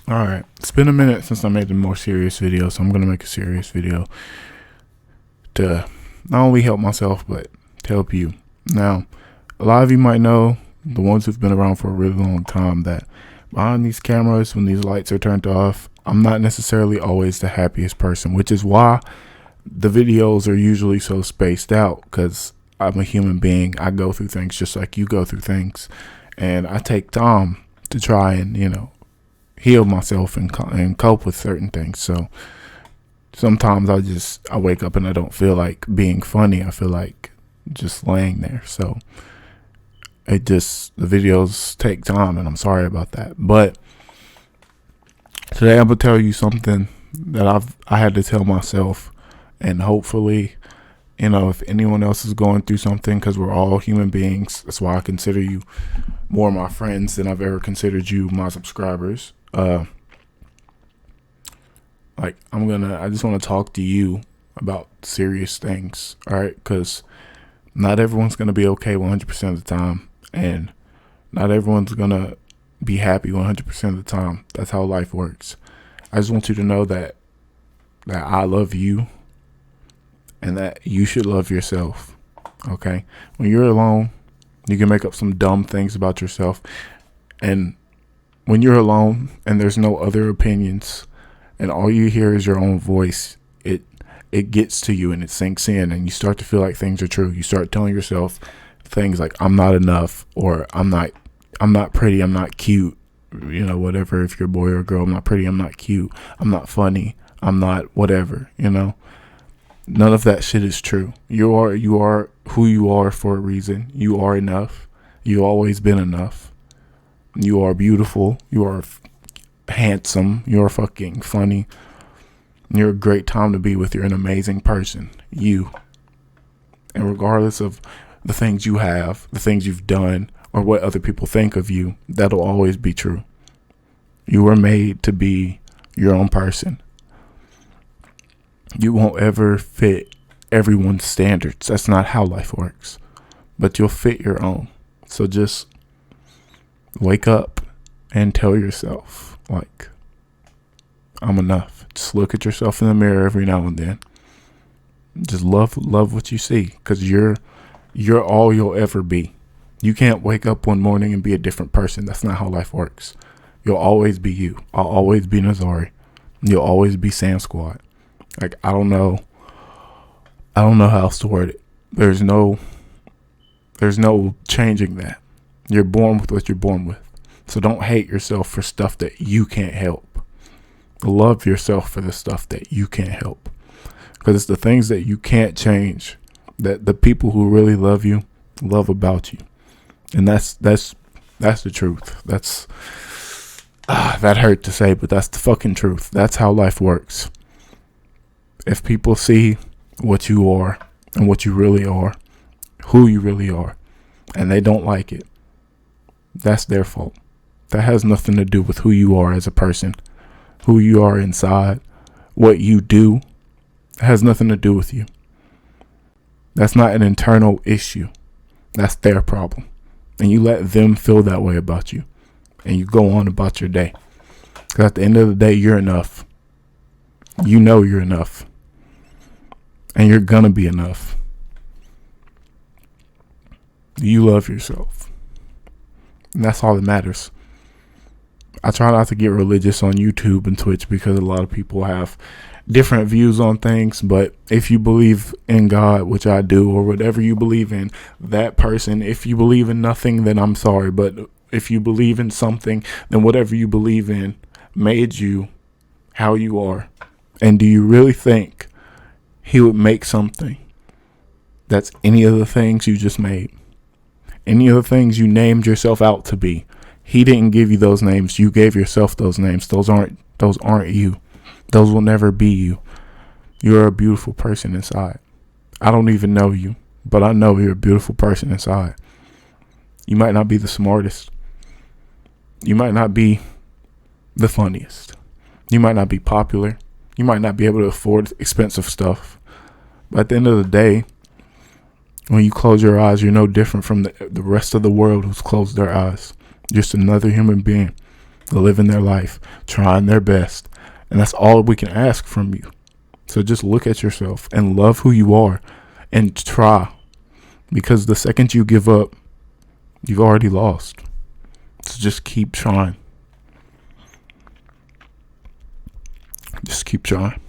Alright, it's been a minute since I made a more serious video, so I'm going to make a serious video to not only help myself, but to help you. Now, a lot of you might know, the ones who've been around for a really long time, that behind these cameras, when these lights are turned off, I'm not necessarily always the happiest person, which is why the videos are usually so spaced out, because I'm a human being. I go through things just like you go through things, and I take time to try and, heal myself and cope with certain things. So sometimes I wake up and I don't feel like being funny. I feel like just laying there. So the videos take time, and I'm sorry about that. But today I'm gonna tell you something that I had to tell myself, and hopefully, if anyone else is going through something, because we're all human beings. That's why I consider you more my friends than I've ever considered you my subscribers. I just want to talk to you about serious things, all right? Because not everyone's going to be okay 100% of the time, and not everyone's going to be happy 100% of the time. That's how life works. I just want you to know that I love you, and that you should love yourself, okay? When you're alone, you can make up some dumb things about yourself, and when you're alone and there's no other opinions and all you hear is your own voice, it gets to you and it sinks in, and you start to feel like things are true. You start telling yourself things like, I'm not enough, or I'm not pretty, I'm not cute, whatever. If you're a boy or a girl, I'm not pretty, I'm not cute, I'm not funny, I'm not whatever, None of that shit is true. You are who you are for a reason. You are enough. You always been enough. You are beautiful. You are handsome. You are fucking funny. You're a great time to be with. You're an amazing person. You. And regardless of the things you have, the things you've done, or what other people think of you, that'll always be true. You were made to be your own person. You won't ever fit everyone's standards. That's not how life works. But you'll fit your own. So just wake up and tell yourself, like, I'm enough. Just look at yourself in the mirror every now and then. Just love what you see, because you're all you'll ever be. You can't wake up one morning and be a different person. That's not how life works. You'll always be you. I'll always be Nazari. You'll always be Sam Squad. Like, I don't know how else to word it. There's no changing that. You're born with what you're born with. So don't hate yourself for stuff that you can't help. Love yourself for the stuff that you can't help. Because it's the things that you can't change that the people who really love you love about you. And that's the truth. That hurt to say, but that's the fucking truth. That's how life works. If people see what you are and what you really are, who you really are, and they don't like it, that's their fault. That has nothing to do with who you are as a person, who you are inside, what you do. It has nothing to do with you. That's not an internal issue. That's their problem. And you let them feel that way about you, and you go on about your day. Because at the end of the day, you're enough. You know you're enough. And you're gonna be enough. You love yourself. And that's all that matters. I try not to get religious on YouTube and Twitch, because a lot of people have different views on things. But if you believe in God, which I do, or whatever you believe in, that person, if you believe in nothing, then I'm sorry. But if you believe in something, then whatever you believe in made you how you are. And do you really think he would make something that's any of the things you just made? Any of the things you named yourself out to be? He didn't give you those names. You gave yourself those names. Those aren't you. Those will never be you. You're a beautiful person inside. I don't even know you, but I know you're a beautiful person inside. You might not be the smartest. You might not be the funniest. You might not be popular. You might not be able to afford expensive stuff. But at the end of the day, when you close your eyes, you're no different from the rest of the world who's closed their eyes. Just another human being. living their life, trying their best. And that's all we can ask from you. So just look at yourself and love who you are and try. Because the second you give up, you've already lost. So just keep trying. Just keep trying.